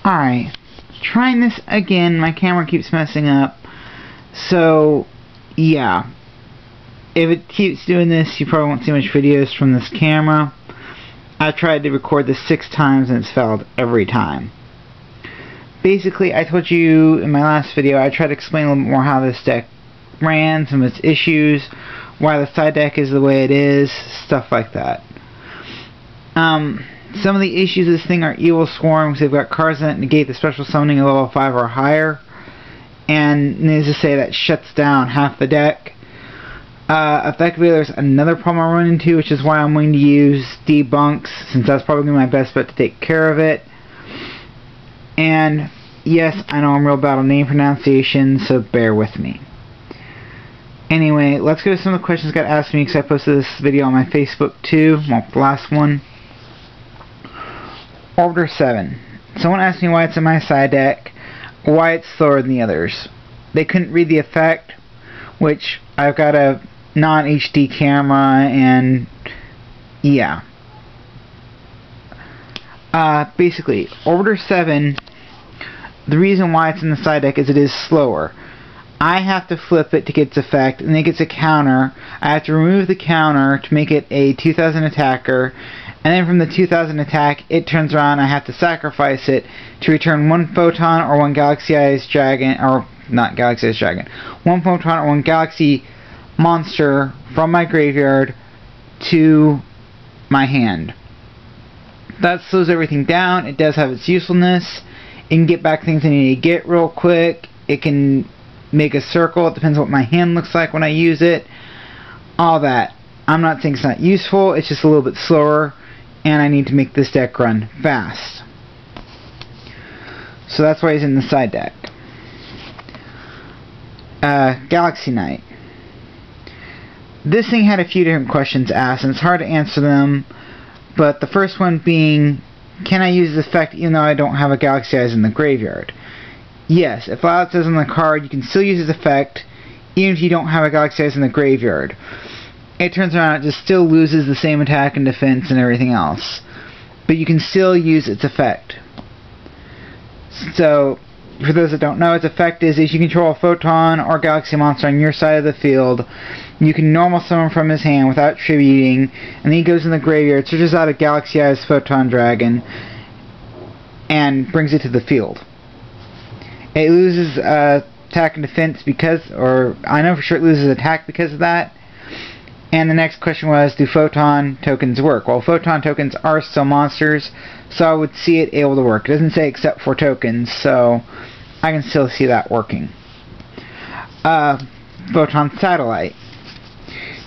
Alright, trying this again. My camera keeps messing up. So, yeah. If it keeps doing this, you probably won't see much videos from this camera. I tried to record this 6 times and it's failed every time. Basically, I told you in my last video, I tried to explain a little bit more how this deck ran, some of its issues, why the side deck is the way it is, stuff like that. Some of the issues of this thing are Evil Swarm, because they've got cards that negate the special summoning of level 5 or higher. And needless to say, that shuts down half the deck. Effectively, there's another problem I run into, which is why I'm going to use debunks, since that's probably my best bet to take care of it. And yes, I know I'm real bad on name pronunciation, so bear with me. Anyway, let's go to some of the questions that got asked me, because I posted this video on my Facebook too, well, the last one. Orbiter 7. Someone asked me why it's in my side deck, why it's slower than the others. They couldn't read the effect, which I've got a non-HD camera, and yeah. Basically, Orbiter 7, the reason why it's in the side deck is it is slower. I have to flip it to get its effect, and then it gets a counter. I have to remove the counter to make it a 2000 attacker, and then from the 2000 attack, it turns around and I have to sacrifice it to return 1 Photon or 1 Galaxy-Eyes Dragon, or not Galaxy-Eyes Dragon, 1 Photon or 1 Galaxy monster from my graveyard to my hand. That slows everything down. It does have its usefulness. It can get back things I need to get real quick. It can make a circle. It depends on what my hand looks like when I use it. All that. I'm not saying it's not useful. It's just a little bit slower, and I need to make this deck run fast. So that's why he's in the side deck. Galaxy Knight. This thing had a few different questions asked, and it's hard to answer them. But the first one being, can I use this effect even though I don't have a Galaxy-Eyes in the graveyard? Yes, if it says on the card, you can still use this effect even if you don't have a Galaxy-Eyes in the graveyard. It turns around, it just still loses the same attack and defense and everything else. But you can still use its effect. So, for those that don't know, its effect is if you control a Photon or Galaxy monster on your side of the field, you can normal summon from his hand without tributing, and then he goes in the graveyard, searches out a Galaxy-Eyes Photon Dragon, and brings it to the field. It loses attack and defense because, or I know for sure it loses attack because of that. And the next question was, do Photon tokens work? Well, Photon tokens are still monsters, so I would see it able to work. It doesn't say except for tokens, so I can still see that working. Photon Satellite.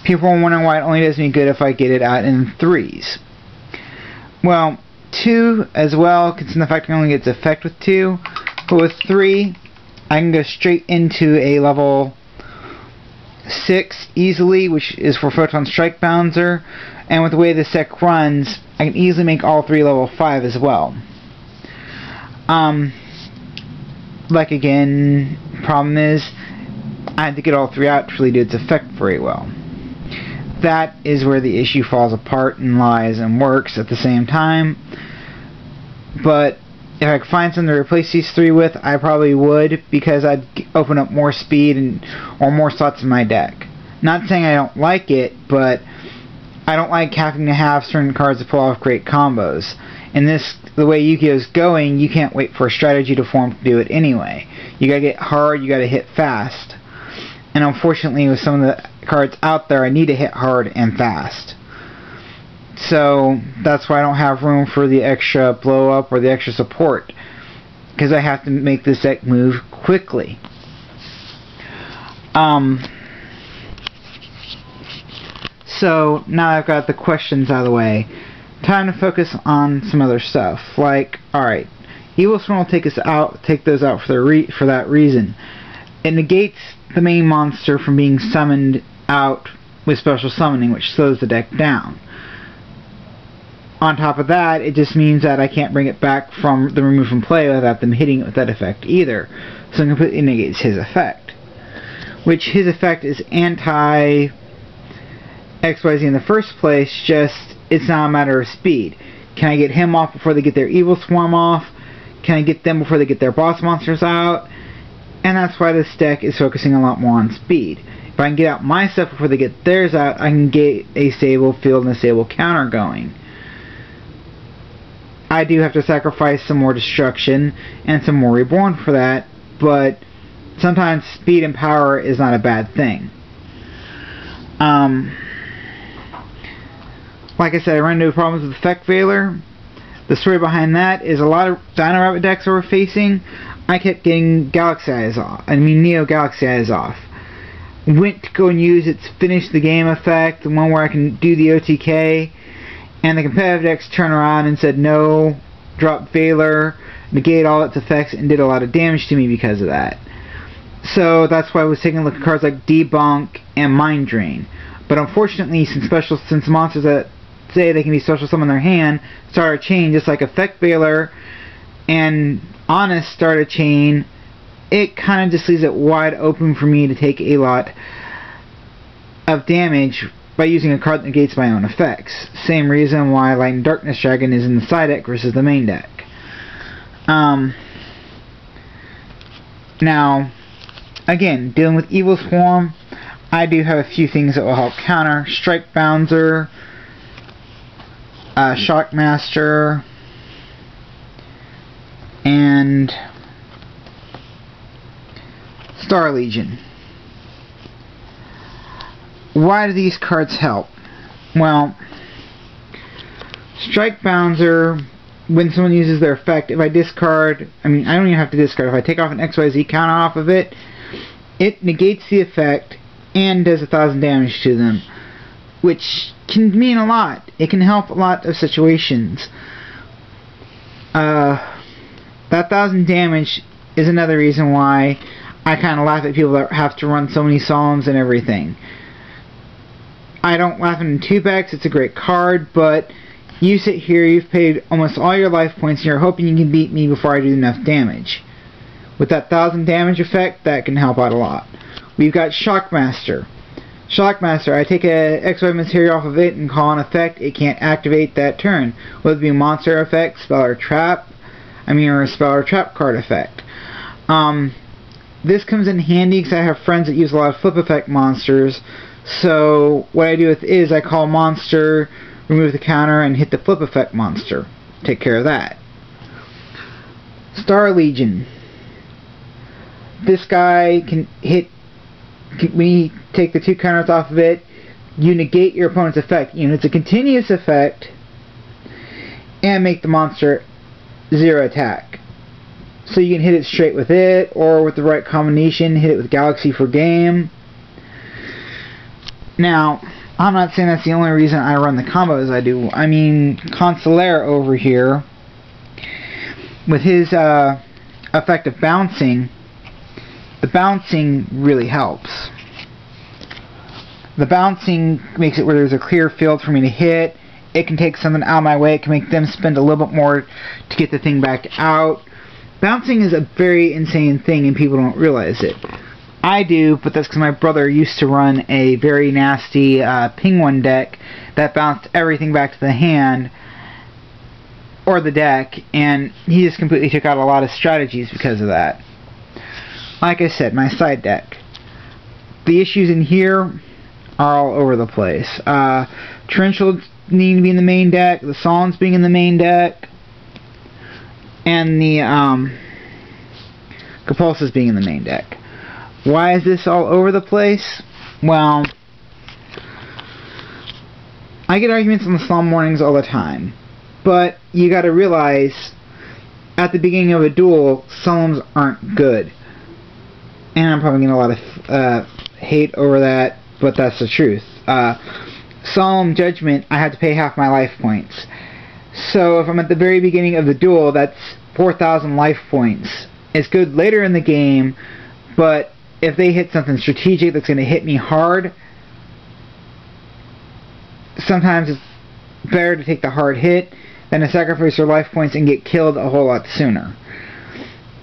People are wondering why it only does me good if I get it out in 3s. Well, 2 as well, considering the fact I only get its effect with 2. But with 3, I can go straight into a level 6 easily, which is for Photon Strike Bouncer, and with the way this deck runs, I can easily make all 3 level 5 as well. Like again, problem is, I had to get all 3 out to really do its effect very well. That is where the issue falls apart and lies and works at the same time. But if I could find something to replace these 3 with, I probably would, because I'd open up more speed or more slots in my deck. Not saying I don't like it, but I don't like having to have certain cards to pull off great combos. And the way Yu-Gi-Oh's going, you can't wait for a strategy to form to do it anyway. You gotta get hard, you gotta hit fast. And unfortunately, with some of the cards out there, I need to hit hard and fast. So that's why I don't have room for the extra blow up or the extra support, because I have to make this deck move quickly. So now I've got the questions out of the way, time to focus on some other stuff. Like, alright, Evil Swarm will take those out for that reason. It negates the main monster from being summoned out with special summoning, which slows the deck down. On top of that, it just means that I can't bring it back from the remove from play without them hitting it with that effect either. So it completely negates his effect. Which his effect is anti XYZ in the first place, just it's not a matter of speed. Can I get him off before they get their Evil Swarm off? Can I get them before they get their boss monsters out? And that's why this deck is focusing a lot more on speed. If I can get out my stuff before they get theirs out, I can get a stable field and a stable counter going. I do have to sacrifice some more destruction and some more reborn for that, but sometimes speed and power is not a bad thing. Like I said, I run into problems with Effect Veiler. The story behind that is a lot of Dino Rabbit decks that we're facing, I kept getting Galaxy Eyes off. Neo Galaxy Eyes off. Went to go and use its Finish the Game effect, the one where I can do the OTK, and the competitive decks turned around and said no, dropped Veiler, negate all its effects, and did a lot of damage to me because of that. So that's why I was taking a look at cards like Debunk and Mind Drain. But unfortunately, since monsters that say they can be special summon in their hand start a chain, just like Effect Veiler and Honest start a chain, it kind of just leaves it wide open for me to take a lot of damage by using a card that negates my own effects. Same reason why Light and Darkness Dragon is in the side deck versus the main deck. Now, again, dealing with Evil Swarm, I do have a few things that will help counter. Strike Bouncer, Shockmaster, and Star Legion. Why do these cards help? Well, Strike Bouncer, when someone uses their effect, if I discard, I don't even have to discard, if I take off an XYZ counter off of it, it negates the effect and does 1,000 damage to them, which can mean a lot. It can help a lot of situations. That 1,000 damage is another reason why I kind of laugh at people that have to run so many Solemns and everything. I don't laugh at it in 2-packs, it's a great card, but you sit here, you've paid almost all your life points, and you're hoping you can beat me before I do enough damage. With that 1,000 damage effect, that can help out a lot. We've got Shockmaster. Shockmaster, I take a XY material off of it and call an effect, it can't activate that turn. Whether it be a monster effect, spell or trap, or a spell or trap card effect. This comes in handy because I have friends that use a lot of flip effect monsters. So what I do with it is I call monster, remove the counter, and hit the flip effect monster. Take care of that. Star Legion. This guy can hit, when you take the 2 counters off of it, you negate your opponent's effect. It's a continuous effect, and make the monster 0 attack. So you can hit it straight with it, or with the right combination, hit it with Galaxy for game. Now, I'm not saying that's the only reason I run the combos I do. Consolare over here, with his effect of bouncing, the bouncing really helps. The bouncing makes it where there's a clear field for me to hit. It can take something out of my way. It can make them spend a little bit more to get the thing back out. Bouncing is a very insane thing and people don't realize it. I do, but that's because my brother used to run a very nasty Penguin deck that bounced everything back to the hand or the deck, and he just completely took out a lot of strategies because of that. Like I said, my side deck. The issues in here are all over the place. Torrentials need to be in the main deck, the Solemns being in the main deck, and the Compulsors being in the main deck. Why is this all over the place? Well, I get arguments on the Solemn Warnings all the time, but you gotta realize at the beginning of a duel, Solemns aren't good. And I'm probably getting a lot of hate over that, but that's the truth. Solemn Judgment, I had to pay half my life points. So if I'm at the very beginning of the duel, that's 4,000 life points. It's good later in the game, but if they hit something strategic that's going to hit me hard, sometimes it's better to take the hard hit than to sacrifice your life points and get killed a whole lot sooner.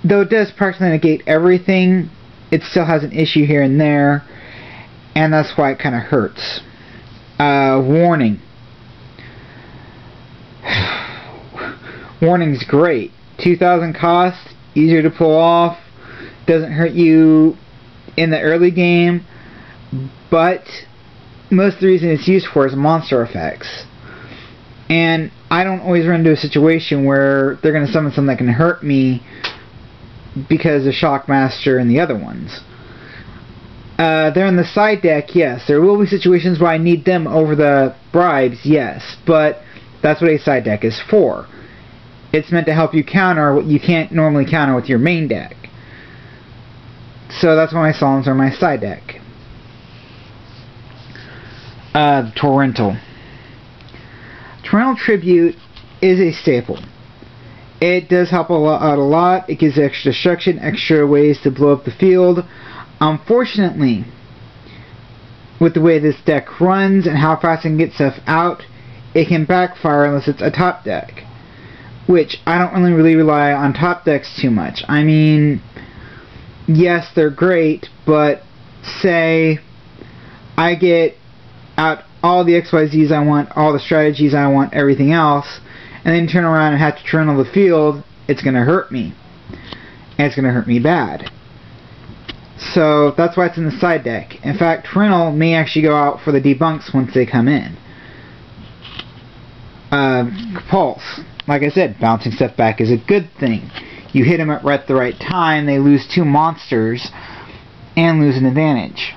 Though it does practically negate everything, it still has an issue here and there, and that's why it kind of hurts. Warning. Warning's great. 2,000 cost, easier to pull off, doesn't hurt you in the early game, but most of the reason it's used for is monster effects. And I don't always run into a situation where they're going to summon something that can hurt me because of Shockmaster and the other ones. They're in the side deck, yes. There will be situations where I need them over the bribes, yes. But that's what a side deck is for. It's meant to help you counter what you can't normally counter with your main deck. So that's why my Solemns are my side deck. Torrential. Torrential Tribute is a staple. It does help out a lot. It gives extra destruction, extra ways to blow up the field. Unfortunately, with the way this deck runs and how fast it can get stuff out, it can backfire unless it's a top deck. Which, I don't really rely on top decks too much. I mean, yes, they're great, but say I get out all the XYZs I want, all the strategies I want, everything else, and then turn around and have to turn on the field, it's going to hurt me. And it's going to hurt me bad. So that's why it's in the side deck. In fact, Torrential may actually go out for the debunks once they come in. Pulse. Like I said, bouncing stuff back is a good thing. You hit them at the right time, they lose 2 monsters and lose an advantage.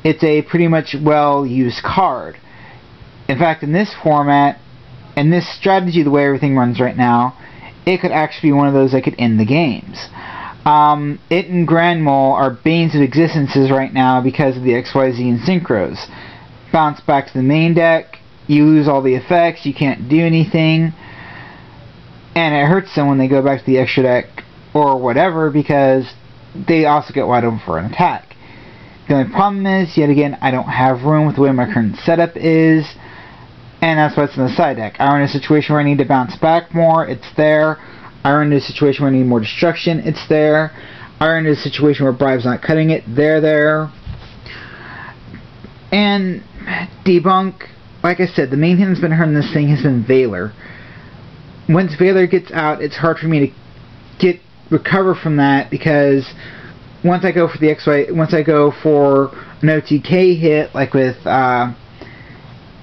It's a pretty much well-used card. In fact, in this format, and this strategy, the way everything runs right now, it could actually be one of those that could end the games. It and Grand Mole are banes of existences right now because of the XYZ and Synchros. Bounce back to the main deck, you lose all the effects, you can't do anything, and it hurts them when they go back to the extra deck or whatever because they also get wide open for an attack. The only problem is, yet again, I don't have room with the way my current setup is, and that's why it's in the side deck. I run into a situation where I need to bounce back more, it's there. I run into a situation where I need more destruction, it's there. I run into a situation where Bribe's not cutting it, they're there. And debunk, like I said, the main thing that's been hurting this thing has been Valor. Once Valor gets out, it's hard for me to recover from that because once I go for once I go for an OTK hit, like with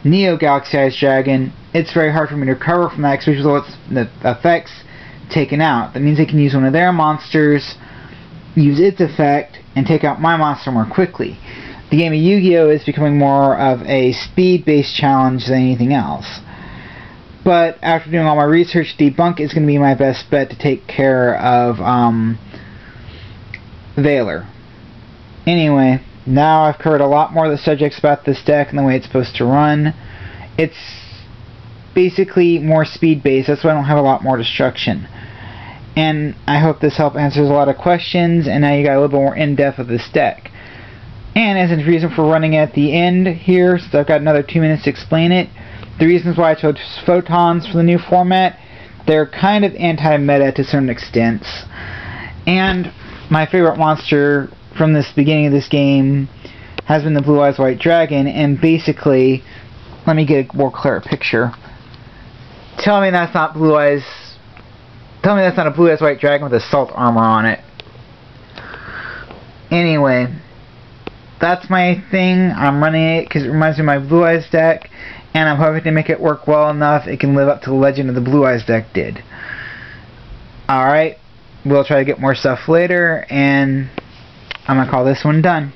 Neo Galaxy Eyes Dragon, it's very hard for me to recover from that, especially with the effects taken out. That means they can use one of their monsters, use its effect, and take out my monster more quickly. The game of Yu-Gi-Oh! Is becoming more of a speed-based challenge than anything else. But after doing all my research, debunk is going to be my best bet to take care of Valor. Anyway, now I've covered a lot more of the subjects about this deck and the way it's supposed to run. It's basically more speed-based, that's why I don't have a lot more destruction. And I hope this help answers a lot of questions, and now you got a little bit more in-depth of this deck. And as a reason for running at the end here, since I've got another 2 minutes to explain it, the reasons why I chose Photons for the new format, they're kind of anti-meta to certain extents. And my favorite monster from this beginning of this game has been the Blue Eyes White Dragon, and basically, let me get a more clear picture. Tell me that's not Blue Eyes. Tell me that's not a Blue Eyes White Dragon with assault armor on it. Anyway, that's my thing. I'm running it because it reminds me of my Blue Eyes deck, and I'm hoping to make it work well enough it can live up to the legend of the Blue Eyes deck did. Alright, we'll try to get more stuff later, and I'm going to call this one done.